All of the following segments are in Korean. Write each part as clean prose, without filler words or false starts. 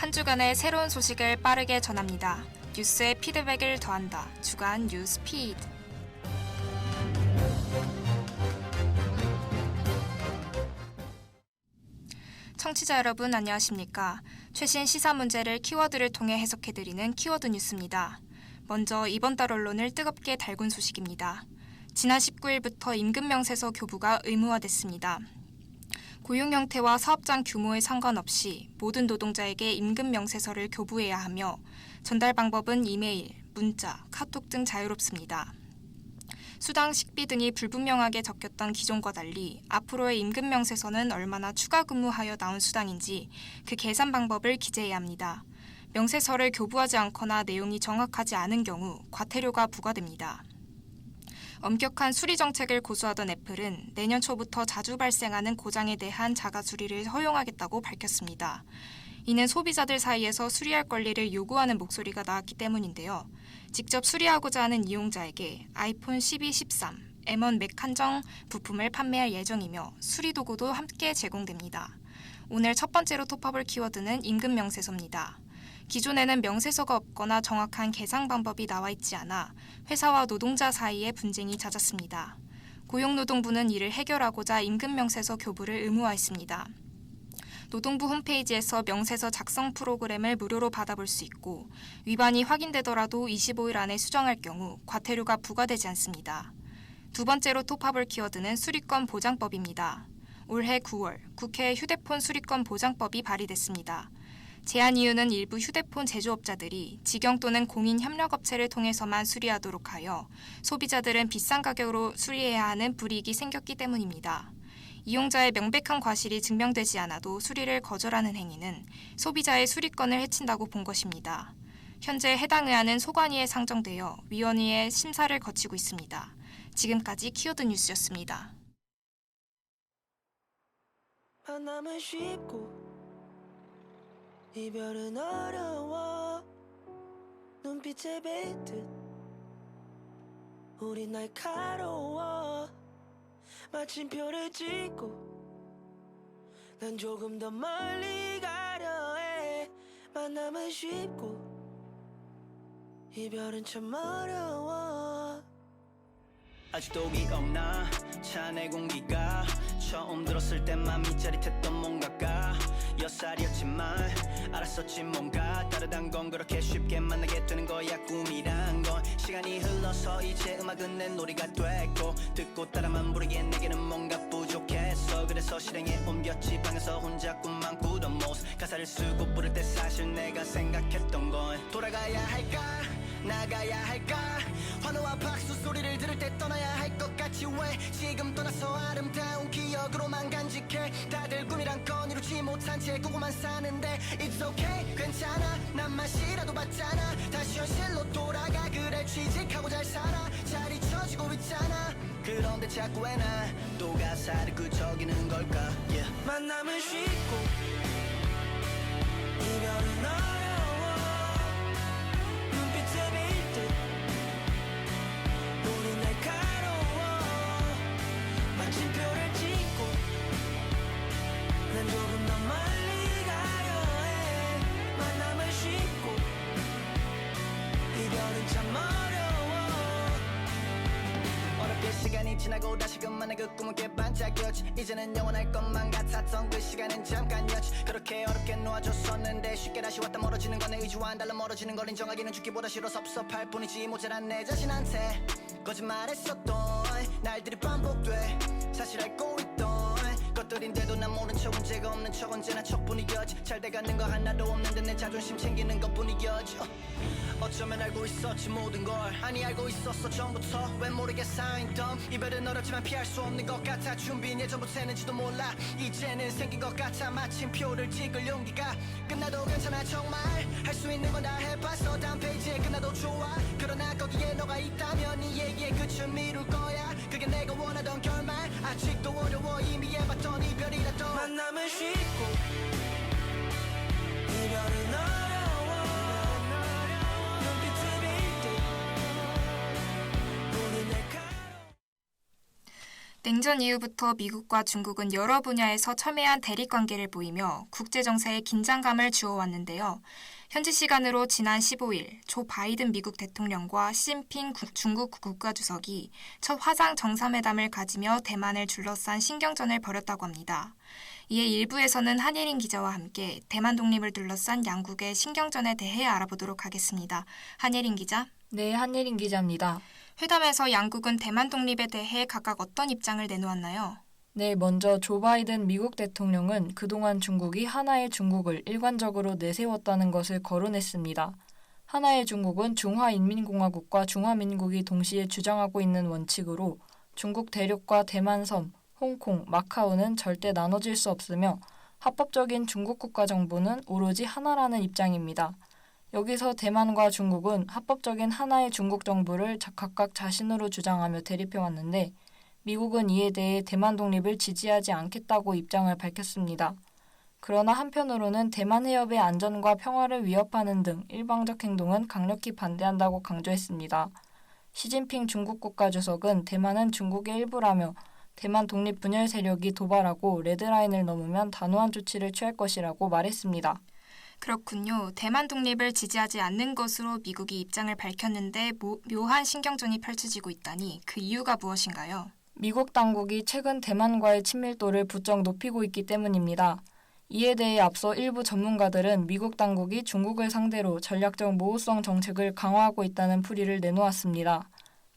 한 주간의 새로운 소식을 빠르게 전합니다. 뉴스의 피드백을 더한다. 주간 뉴스 피드. 청취자 여러분 안녕하십니까? 최신 시사 문제를 키워드를 통해 해석해드리는 키워드 뉴스입니다. 먼저 이번 달 언론을 뜨겁게 달군 소식입니다. 지난 19일부터 임금명세서 교부가 의무화됐습니다. 고용 형태와 사업장 규모에 상관없이 모든 노동자에게 임금명세서를 교부해야 하며 전달 방법은 이메일, 문자, 카톡 등 자유롭습니다. 수당, 식비 등이 불분명하게 적혔던 기존과 달리 앞으로의 임금명세서는 얼마나 추가 근무하여 나온 수당인지 그 계산 방법을 기재해야 합니다. 명세서를 교부하지 않거나 내용이 정확하지 않은 경우 과태료가 부과됩니다. 엄격한 수리 정책을 고수하던 애플은 내년 초부터 자주 발생하는 고장에 대한 자가 수리를 허용하겠다고 밝혔습니다. 이는 소비자들 사이에서 수리할 권리를 요구하는 목소리가 나왔기 때문인데요. 직접 수리하고자 하는 이용자에게 아이폰 12, 13, M1 맥 한정 부품을 판매할 예정이며 수리 도구도 함께 제공됩니다. 오늘 첫 번째로 톱업을 키워드는 임금명세서입니다. 기존에는 명세서가 없거나 정확한 계산 방법이 나와 있지 않아 회사와 노동자 사이에 분쟁이 잦았습니다. 고용노동부는 이를 해결하고자 임금명세서 교부를 의무화했습니다. 노동부 홈페이지에서 명세서 작성 프로그램을 무료로 받아볼 수 있고 위반이 확인되더라도 25일 안에 수정할 경우 과태료가 부과되지 않습니다. 두 번째로 톱업을 키워드는 수리권 보장법입니다. 올해 9월 국회 휴대폰 수리권 보장법이 발의됐습니다. 제한 이유는 일부 휴대폰 제조업자들이 직영 또는 공인 협력업체를 통해서만 수리하도록 하여 소비자들은 비싼 가격으로 수리해야 하는 불이익이 생겼기 때문입니다. 이용자의 명백한 과실이 증명되지 않아도 수리를 거절하는 행위는 소비자의 수리권을 해친다고 본 것입니다. 현재 해당 의안은 소관위에 상정되어 위원회의 심사를 거치고 있습니다. 지금까지 키워드 뉴스였습니다. 만남은 쉽고 이별은 어려워 눈빛에 뱉듯 우린 날카로워 마침표를 찍고 난 조금 더 멀리 가려 해 만남은 쉽고 이별은 참 어려워 아직도 기억나 차 내 공기가 처음 들었을 때만 밑자릿했던 뭔가가 6살이었지만 알았었지 뭔가 다르단 건 그렇게 쉽게 만나게 되는 거야 꿈이란 건 시간이 흘러서 이제 음악은 내 놀이가 됐고 듣고 따라만 부르기엔 내게는 뭔가 부족했어 그래서 실행에 옮겼지 방에서 혼자 꿈만 꾸던 모습 가사를 쓰고 부를 때 사실 내가 생각했던 건 돌아가야 할까 나가야 할까 환호와 박수 소리를 들을 때 떠나야 할 것 같이 왜 지금 떠나서 아름다운 기억으로만 간직해 다들 꿈이란 건 이루지 못한 채 꾸고만 사는데 It's okay 괜찮아 난 맛이라도 봤잖아 다시 현실로 돌아가 그래 취직하고 잘 살아 잘 잊혀지고 있잖아 그런데 자꾸 왜 난 또 가사를 끄적이는 걸까 yeah. 만남은 쉽고 이별은 어려워 눈빛에 빗듯 우린 날카로워 마침표를 찍고 난 조금 더 멀리 가려 해 만남은 쉽고 이별은 참 어려워 어렵게 시간이 지나고 다시금만의 그 꿈은 깨반짝였지 이제는 영원할 것만 같았던 그 시간은 잠깐이었지 그렇게 어렵게 놓아줬었는데 쉽게 다시 왔다 멀어지는 건 내 의지와는 달라 멀어지는 걸 인정하기는 죽기보다 싫어 섭섭할 뿐이지 모자란 내 자신한테 거짓말했었던 날들이 반복돼 사실 알고 있던 것들인데도 난 모른 척 문제가 없는 척 언제나 척뿐이었지 잘 돼가는 거 하나도 없는데 내 자존심 챙기는 것뿐이었지 어쩌면 알고 있었지 모든 걸 아니 알고 있었어 전부터 왜 모르게 쌓인던 이별은 어렵지만 피할 수 없는 것 같아 준비는 예전부터 했는지도 몰라 이제는 생긴 것 같아 마침표를 찍을 용기가 끝나도 괜찮아 정말 할 수 있는 건 다 해봤어 다음 페이지에 끝나도 좋아 그러나 거기에 너가 있다면 이 얘기의 끝을 미룰 거야 그게 내가 원하던 결말 아직도 어려워 이미 해봤던 이별이라도 만남은 쉽고 이별은 어려워 눈빛에 빗듯 우린 날카로워 냉전 이후부터 미국과 중국은 여러 분야에서 첨예한 대립 관계를 보이며 국제 정세에 긴장감을 주어왔는데요. 현지 시간으로 지난 15일 조 바이든 미국 대통령과 시진핑 중국 국가주석이 첫 화상 정상회담을 가지며 대만을 둘러싼 신경전을 벌였다고 합니다. 이에 일부에서는 한예린 기자와 함께 대만 독립을 둘러싼 양국의 신경전에 대해 알아보도록 하겠습니다. 한예린 기자. 네, 한예린 기자입니다. 회담에서 양국은 대만 독립에 대해 각각 어떤 입장을 내놓았나요? 네, 먼저 조 바이든 미국 대통령은 그동안 중국이 하나의 중국을 일관적으로 내세웠다는 것을 거론했습니다. 하나의 중국은 중화인민공화국과 중화민국이 동시에 주장하고 있는 원칙으로 중국 대륙과 대만섬, 홍콩, 마카오는 절대 나눠질 수 없으며 합법적인 중국 국가정부는 오로지 하나라는 입장입니다. 여기서 대만과 중국은 합법적인 하나의 중국 정부를 각각 자신으로 주장하며 대립해왔는데 미국은 이에 대해 대만 독립을 지지하지 않겠다고 입장을 밝혔습니다. 그러나 한편으로는 대만 해협의 안전과 평화를 위협하는 등 일방적 행동은 강력히 반대한다고 강조했습니다. 시진핑 중국 국가주석은 대만은 중국의 일부라며 대만 독립 분열 세력이 도발하고 레드라인을 넘으면 단호한 조치를 취할 것이라고 말했습니다. 그렇군요. 대만 독립을 지지하지 않는 것으로 미국이 입장을 밝혔는데 묘한 신경전이 펼쳐지고 있다니 그 이유가 무엇인가요? 미국 당국이 최근 대만과의 친밀도를 부쩍 높이고 있기 때문입니다. 이에 대해 앞서 일부 전문가들은 미국 당국이 중국을 상대로 전략적 모호성 정책을 강화하고 있다는 풀이를 내놓았습니다.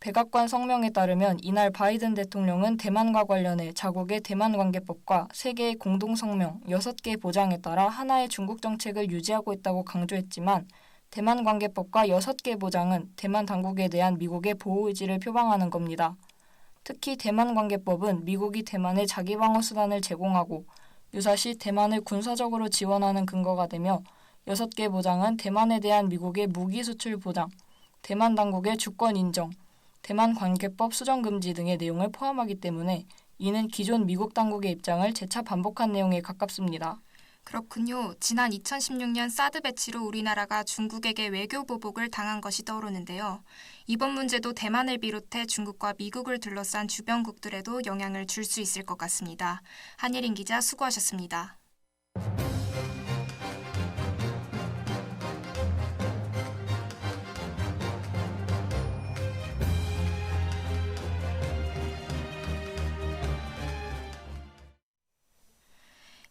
백악관 성명에 따르면 이날 바이든 대통령은 대만과 관련해 자국의 대만관계법과 세계의 공동성명 6개 보장에 따라 하나의 중국 정책을 유지하고 있다고 강조했지만 대만관계법과 6개 보장은 대만 당국에 대한 미국의 보호 의지를 표방하는 겁니다. 특히 대만관계법은 미국이 대만에 자기방어 수단을 제공하고 유사시 대만을 군사적으로 지원하는 근거가 되며 6개 보장은 대만에 대한 미국의 무기 수출 보장, 대만 당국의 주권 인정, 대만관계법 수정금지 등의 내용을 포함하기 때문에 이는 기존 미국 당국의 입장을 재차 반복한 내용에 가깝습니다. 그렇군요. 지난 2016년 사드 배치로 우리나라가 중국에게 외교 보복을 당한 것이 떠오르는데요. 이번 문제도 대만을 비롯해 중국과 미국을 둘러싼 주변국들에도 영향을 줄 수 있을 것 같습니다. 한예린 기자 수고하셨습니다.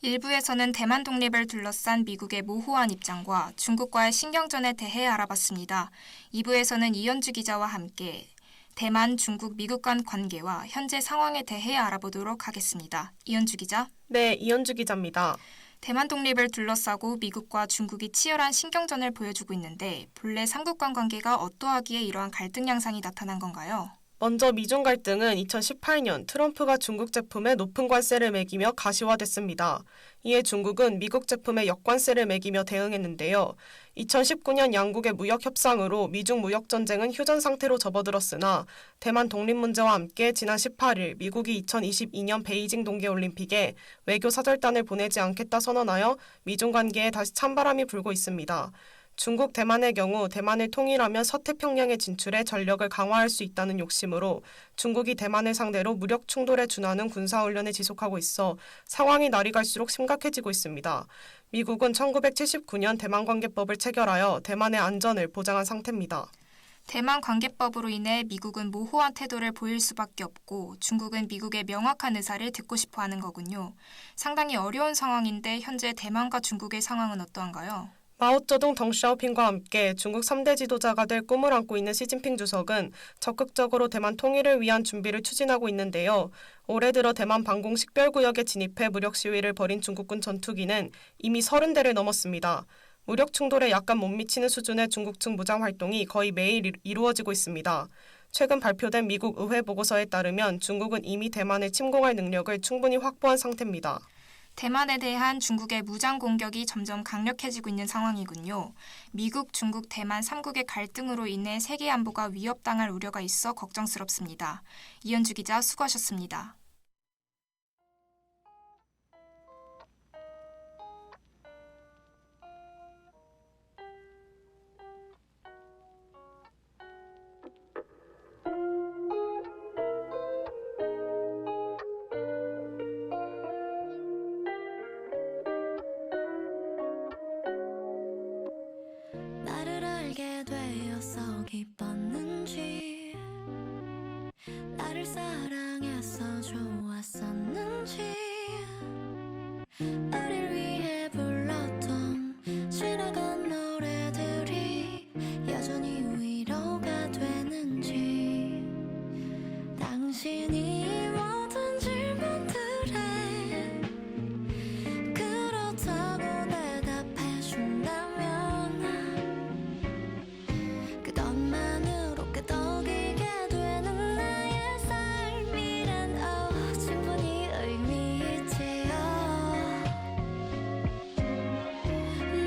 일부에서는 대만 독립을 둘러싼 미국의 모호한 입장과 중국과의 신경전에 대해 알아봤습니다. 2부에서는 이현주 기자와 함께 대만, 중국, 미국 간 관계와 현재 상황에 대해 알아보도록 하겠습니다. 이현주 기자. 네, 이현주 기자입니다. 대만 독립을 둘러싸고 미국과 중국이 치열한 신경전을 보여주고 있는데 본래 삼국 간 관계가 어떠하기에 이러한 갈등 양상이 나타난 건가요? 먼저 미중 갈등은 2018년 트럼프가 중국 제품에 높은 관세를 매기며 가시화됐습니다. 이에 중국은 미국 제품에 역관세를 매기며 대응했는데요. 2019년 양국의 무역 협상으로 미중 무역 전쟁은 휴전 상태로 접어들었으나 대만 독립 문제와 함께 지난 18일 미국이 2022년 베이징 동계올림픽에 외교 사절단을 보내지 않겠다 선언하여 미중 관계에 다시 찬바람이 불고 있습니다. 중국 대만의 경우 대만을 통일하면 서태평양에 진출해 전력을 강화할 수 있다는 욕심으로 중국이 대만을 상대로 무력 충돌에 준하는 군사훈련을 지속하고 있어 상황이 날이 갈수록 심각해지고 있습니다. 미국은 1979년 대만관계법을 체결하여 대만의 안전을 보장한 상태입니다. 대만 관계법으로 인해 미국은 모호한 태도를 보일 수밖에 없고 중국은 미국의 명확한 의사를 듣고 싶어 하는 거군요. 상당히 어려운 상황인데 현재 대만과 중국의 상황은 어떠한가요? 마오쩌둥 덩샤오핑과 함께 중국 3대 지도자가 될 꿈을 안고 있는 시진핑 주석은 적극적으로 대만 통일을 위한 준비를 추진하고 있는데요. 올해 들어 대만 방공 식별구역에 진입해 무력 시위를 벌인 중국군 전투기는 이미 30대를 넘었습니다. 무력 충돌에 약간 못 미치는 수준의 중국 측 무장 활동이 거의 매일 이루어지고 있습니다. 최근 발표된 미국 의회 보고서에 따르면 중국은 이미 대만을 침공할 능력을 충분히 확보한 상태입니다. 대만에 대한 중국의 무장 공격이 점점 강력해지고 있는 상황이군요. 미국, 중국, 대만 3국의 갈등으로 인해 세계 안보가 위협당할 우려가 있어 걱정스럽습니다. 이현주 기자 수고하셨습니다. 사랑해서 좋았었는지 우릴 위해 불렀던 지나간 노래들이 여전히 위로가 되는지 당신이 모든 질문들에 그렇다고 대답해준다면 그것만으로 끄덕이게 되는 나의 삶이란 충분히 의미 있지요.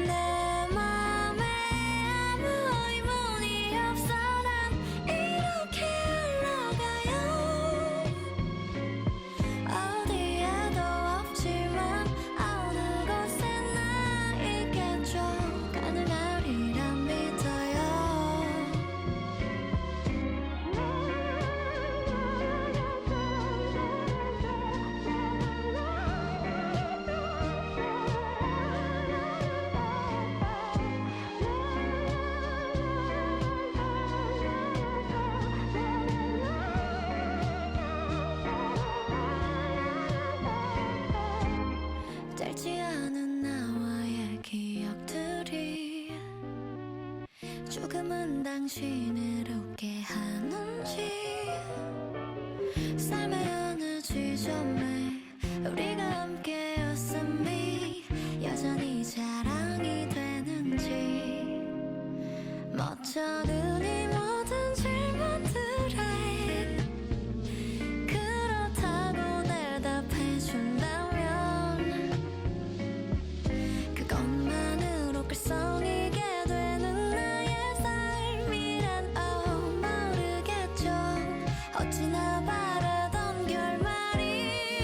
내 맘에 아무 의문이 없어 난 이렇게 흘러가요. 어디에도 없지만 어느 곳에 나 있겠죠. 가능하리란 믿어요. 짧지 않은 나와의 기억들이 조금은 당신을 웃게 하는지 삶의 어느 지점에 우리가 함께였음이 여전히 자랑이 되는지 멋쩍은 이 모든 질문들에 그렇다고 대답해준다면 그것만으로 글썽이게 되는 나의 삶이란 모르겠죠. 어찌나 바라던 결말이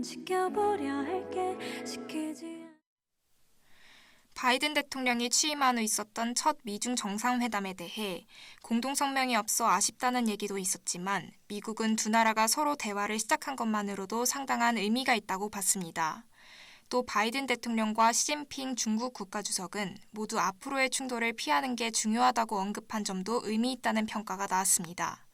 지켜보려 할게 시키지 바이든 대통령이 취임한 후 있었던 첫 미중 정상회담에 대해 공동성명이 없어 아쉽다는 얘기도 있었지만 미국은 두 나라가 서로 대화를 시작한 것만으로도 상당한 의미가 있다고 봤습니다. 또 바이든 대통령과 시진핑 중국 국가주석은 모두 앞으로의 충돌을 피하는 게 중요하다고 언급한 점도 의미 있다는 평가가 나왔습니다.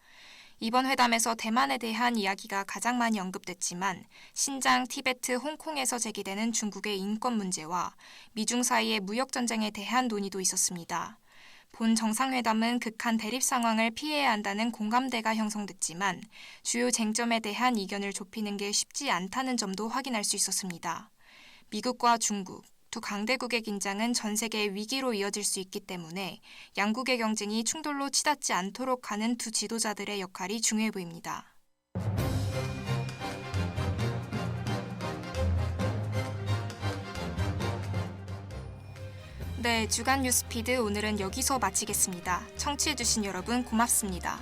이번 회담에서 대만에 대한 이야기가 가장 많이 언급됐지만 신장, 티베트, 홍콩에서 제기되는 중국의 인권 문제와 미중 사이의 무역 전쟁에 대한 논의도 있었습니다. 본 정상회담은 극한 대립 상황을 피해야 한다는 공감대가 형성됐지만 주요 쟁점에 대한 이견을 좁히는 게 쉽지 않다는 점도 확인할 수 있었습니다. 미국과 중국, 두 강대국의 긴장은 전 세계의 위기로 이어질 수 있기 때문에 양국의 경쟁이 충돌로 치닫지 않도록 하는 두 지도자들의 역할이 중요해 보입니다. 네, 주간 뉴스피드 오늘은 여기서 마치겠습니다. 청취해주신 여러분 고맙습니다.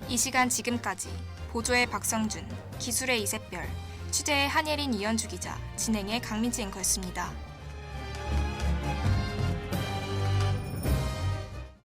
이 시간 지금까지 보조의 박성준, 기술의 이세별, 취재의 한예린 이현주 기자, 진행의 강민지 앵커였습니다.